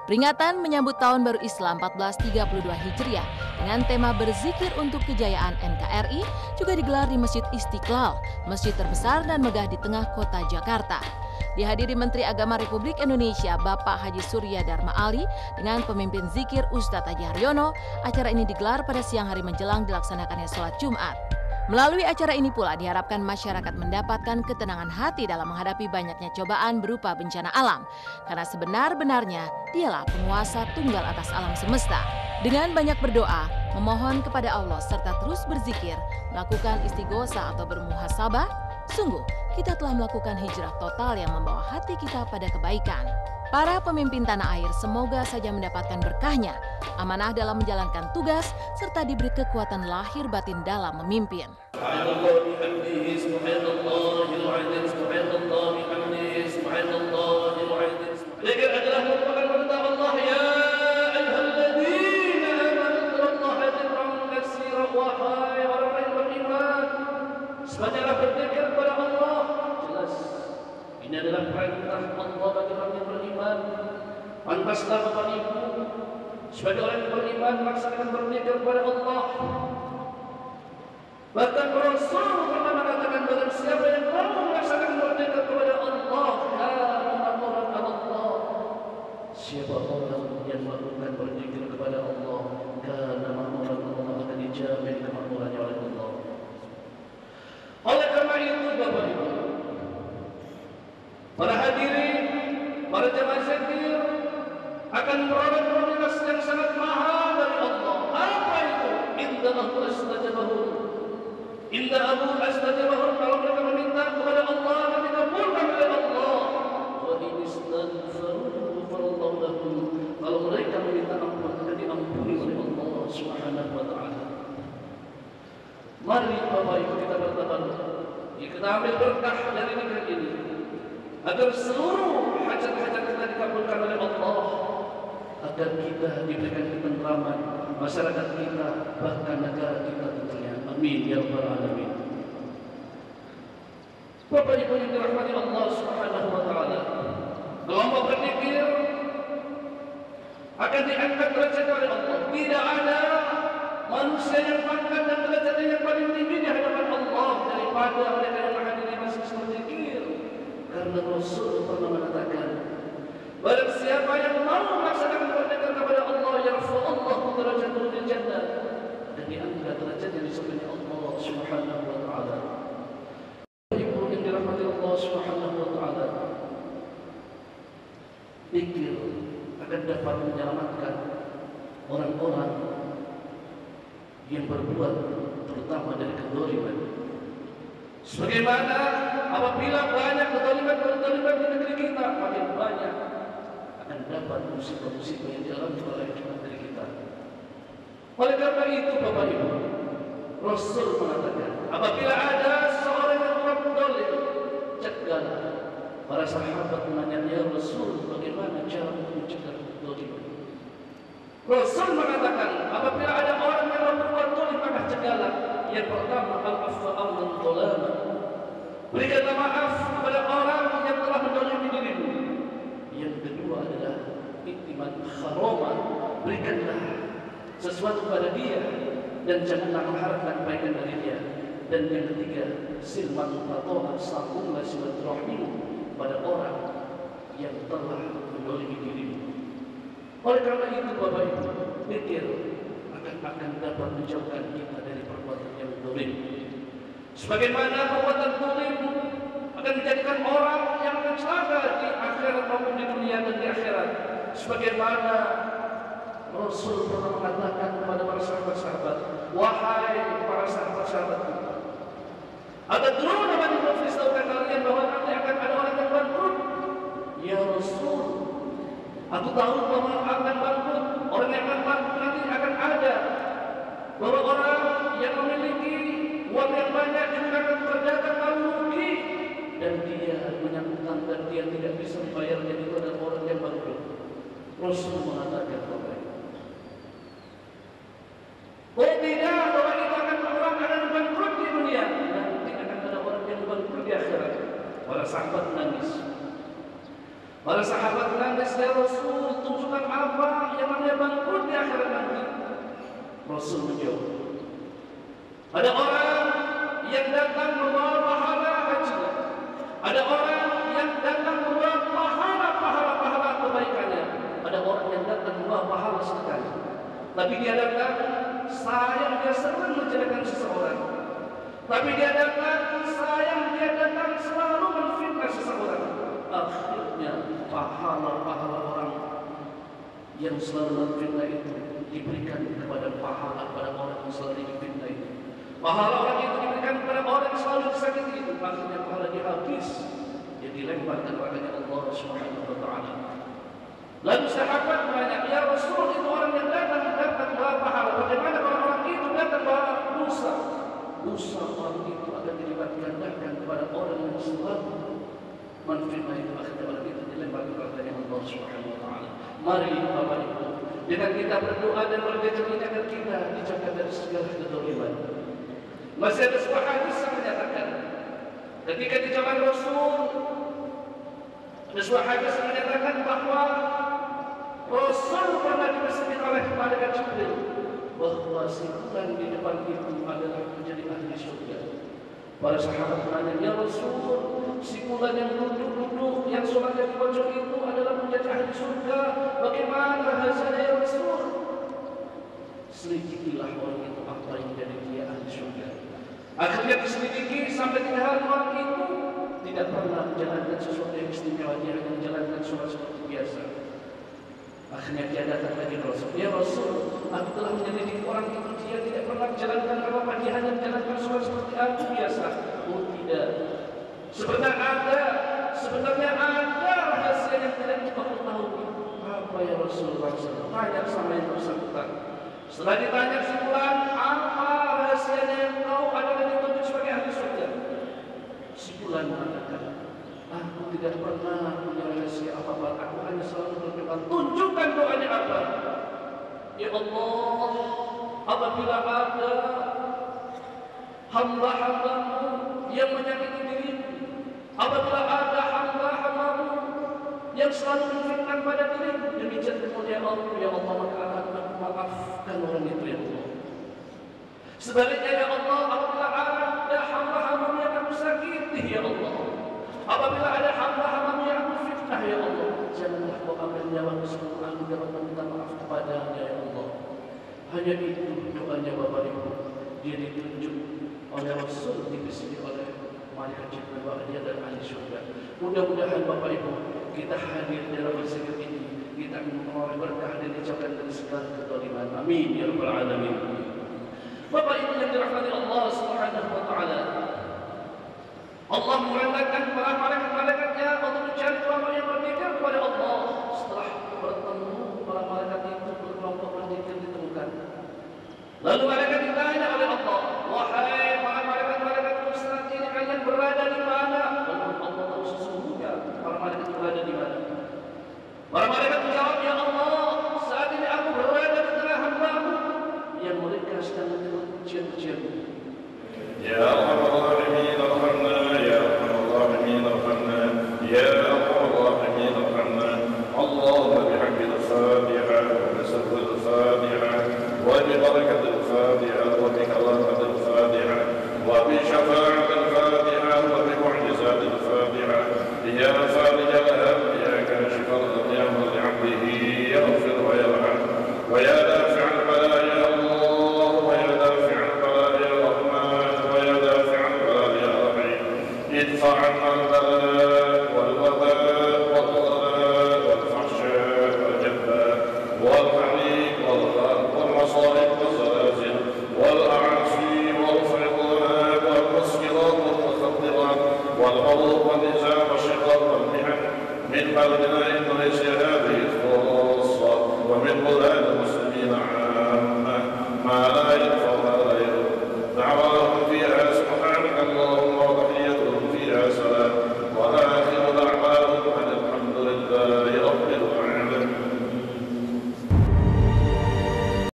Peringatan menyambut tahun baru Islam 1432 Hijriah dengan tema berzikir untuk kejayaan NKRI juga digelar di Masjid Istiqlal, masjid terbesar dan megah di tengah kota Jakarta. Dihadiri Menteri Agama Republik Indonesia Bapak Haji Surya Dharma Ali dengan pemimpin zikir Ustadz Haji Haryono. Acara ini digelar pada siang hari menjelang dilaksanakannya sholat Jumat. Melalui acara ini pula diharapkan masyarakat mendapatkan ketenangan hati dalam menghadapi banyaknya cobaan berupa bencana alam. Karena sebenar-benarnya dialah penguasa tunggal atas alam semesta. Dengan banyak berdoa, memohon kepada Allah serta terus berzikir, melakukan istighosa atau bermuhasabah, sungguh kita telah melakukan hijrah total yang membawa hati kita pada kebaikan. Para pemimpin tanah air semoga saja mendapatkan berkahnya, amanah dalam menjalankan tugas, serta diberi kekuatan lahir batin dalam memimpin. Zikir adalah merupakan perintah Allah, ya ayyuhalladzina amanu dzkurullaha dzikran katsiran, wahai orang yang beriman, sebanyaklah berzikir kepada Allah. Jelas ini adalah perintah Allah bagi orang yang beriman. Pantaslah Bapak Ibu sebagai orang yang beriman melaksanakan berzikir kepada Allah. Bahkan Rasul pernah mengatakan, barang siapa yang mau melaksanakan berzikir kepada Allah, siapa orang yang melakukan berzikir kepada Allah, karena makmuran Allah akan dijamin kemakmurannya oleh Allah. Oleh karena itu Bapak Ibu, para hadirin, para jamaah zikir akan meraup prioritas yang sangat mahal dari Allah. Apa itu? Inna Abu astajabahum. Inna Abu astajabahum. Kalau mereka meminta kepada Allah akan dikabulkan oleh Allah. Wa in istaghfaru farallahu lahum. Kalau mereka meminta ampun akan diampuni oleh Allah Subhanahu wa taala. Mari Bapak Ibu kita bertabaruk, kita ambil berkah dari negeri ini, agar seluruh hajat-hajat kita dikabulkan oleh Allah, agar kita diberikan ketentraman, masyarakat kita, bahkan negara kita tentunya. Amin ya rabbal alamin. Bapak Ibu yang dirahmati Allah Subhanahu wa taala, kelompok berzikir akan diangkat derajat oleh Allah. Tidak ada manusia yang pangkat dan derajatnya yang paling tinggi di hadapan Allah daripada mereka yang menghadiri majlis berzikir. Karena Rasul pernah mengatakan, barang siapa yang mau melaksanakan berzikir kepada Allah, yarfa'allahu darajatahu fil jannah, dan diangkat derajatnya di surga Allah Subhanahu wa taala. Ibu yang dirahmati Allah Subhanahu wa taala, zikir akan dapat menyelamatkan orang-orang yang berbuat terutama dari kezaliman. Sebagaimana apabila banyak kezaliman di negeri kita, makin banyak akan dapat musibah-musibah yang dialami oleh negeri kita. Oleh karena itu Bapak Ibu, Rasul mengatakan, apabila ada seorang yang berbuat zalim, cegahlah. Para sahabat menanya, ya Rasul, bagaimana cara mencegah zalim? Rasul mengatakan, apabila ada orang yang berbuat zalim, maka cegahlah. Yang pertama, al-afwa amman zalama. Berikanlah maaf kepada orang yang telah menzalimi dirimu. Yang kedua adalah iktimat kharoma. Berikanlah sesuatu pada dia dan janganlah mengharapkan kebaikan dari dia. Dan yang ketiga, silman qata'ah, sambunglah silaturahmimu pada orang yang telah menzalimi dirimu. Oleh karena itu Bapak Ibu, zikir akan dapat menjauhkan kita dari perbuatan yang zalim. Sebagaimana perbuatan zalim akan menjadikan orang yang celaka di akhirat maupun di dunia dan di akhirat. Sebagaimana Rasul pernah mengatakan kepada para sahabat-sahabat, wahai para sahabat-sahabat, atadruna man al-muflis? Tahukah kalian bahwa nanti akan ada orang yang bangkrut? Ya Rasul, aku tahu bahwa akan bangkrut. Orang yang akan bangkrut nanti akan ada bahwa orang yang memiliki uang yang banyak juga akan berdagang lalu rugi, dan dia menyangkutkan dan dia tidak bisa membayarnya. Itu adalah orang yang bangkrut. Rasul mengatakan bahwa tidak, bahwa itu akan orang akan bangkrut di dunia, nanti akan ada orang yang bangkrut di akhirat. Para sahabat menangis. Para sahabat menangis, ya Rasul, tunjukkan apa yang namanya bangkrut di akhirat nanti. Rasul menjawab, ada orang yang datang membawa pahala haji, ada orang yang datang membawa pahala kebaikannya, ada orang yang datang membawa pahala sedekahnya. Tapi dia datang sayang, dia sering menjelekan seseorang. Tapi dia datang sayang, dia datang selalu menfitnah seseorang. Akhirnya pahala orang yang selalu menfitnah itu diberikan kepada orang yang selalu difitnah itu. Pahala orang itu diberikan kepada orang yang selalu disakiti itu. Akhirnya pahala dia habis, dia dilemparkan kepada Allah Subhanahu wa taala. Lalu sahabat bertanya, ya Rasul, itu orang yang datang bawa pahala, bagaimana kalau orang itu datang bawa dosa? Dosa orang itu akan dilipat gandakan kepada orang yang selalu menfitnah itu. Akhirnya orang itu dilemparkan kepada Allah Subhanahu wa taala. Mari Bapak Ibu, dengan kita berdoa dan bergejolak agar kita dijaga dari segala kezaliman. Masih ada sebuah hadis yang menyatakan, ketika di zaman Rasul, ada sebuah hadis yang menyatakan bahwa Rasul pernah dipersembahkan oleh malaikat Jibril bahwa si fulan di depan itu adalah menjadi ahli surga. Para sahabat bertanya, ya Rasul, si fulan yang duduk yang sholatnya di pojok itu adalah menjadi ahli surga. Bagaimana rahasianya ya Rasul? Selidikilah orang itu apa yang menjadi dia ahli surga. Akhirnya diselidiki sampai 3 hari orang itu tidak pernah menjalankan sesuatu yang istimewa, dia hanya menjalankan sholat seperti biasa. Akhirnya dia datang lagi Rasul, ya Rasul, aku telah menyelidiki orang itu, dia tidak pernah menjalankan apa-apa, dia hanya menjalankan sholat seperti aku biasa. Oh tidak, sebenarnya ada rahasia yang tidak kita ketahui. Apa ya Rasul? Tanya sama yang bersangkutan. Setelah ditanya sebulan, apa rahasianya yang tahu adalah dituntut sebagai ahli surga? Sebulan mengatakan, aku tidak pernah punya rahasia apa-apa, aku hanya selalu berdoa. Tunjukkan doanya apa? Ya Allah, apabila ada hamba-hambamu yang menyakiti dirimu, apabila ada hamba-hambamu yang selalu menfitnah pada dirimu, demikian kemudian ya Allah, maka akan maafkan orang itu ya Allah. Sebaliknya ya Allah, apabila ada hamba-hambamu yang aku sakiti ya Allah, apabila ada hamba-hambamu yang aku fitnah ya Allah, janganlah kau ambil nyawa seluruh aku dapat meminta maaf kepadanya ya Allah. Hanya itu doanya Bapak Ibu. Dia ditunjuk oleh Rasul, dibisiki oleh malaikat Jibril bahwa dia adalah ahli surga. Mudah-mudahan Bapak Ibu kita hadir dalam berzikir ini, kita memperoleh berkah dan dijauhkan dari segala kezaliman. Amin ya rabbal alamin. Bapak Ibu yang dirahmati Allah Subhanahu wa taala, Allah memerintahkan para malaikat-malaikatnya untuk mencari kelompok yang berzikir kepada Allah. Setelah bertemu para malaikat itu, berkelompok berzikir ditemukan. Lalu malaikat ditanya oleh Allah, wahai para malaikat-malaikat, saat ini kalian berada di mana? Lalu Allah tahu sesungguhnya para malaikat berada di mana. Para malaikat menjawab, ya Allah, saat ini aku berada di tengah hamba-Mu yang mereka sedang menyebut pujian-pujian-Mu. Ya Ar-Rahmin Ar-Rahman, Ya Ar-Rahmin Ar-Rahman, Ya Ar-Rahmin Ar-Rahman. Allahumma bihamdika al-Fatiha wa nasabbu al-Fatiha wa bi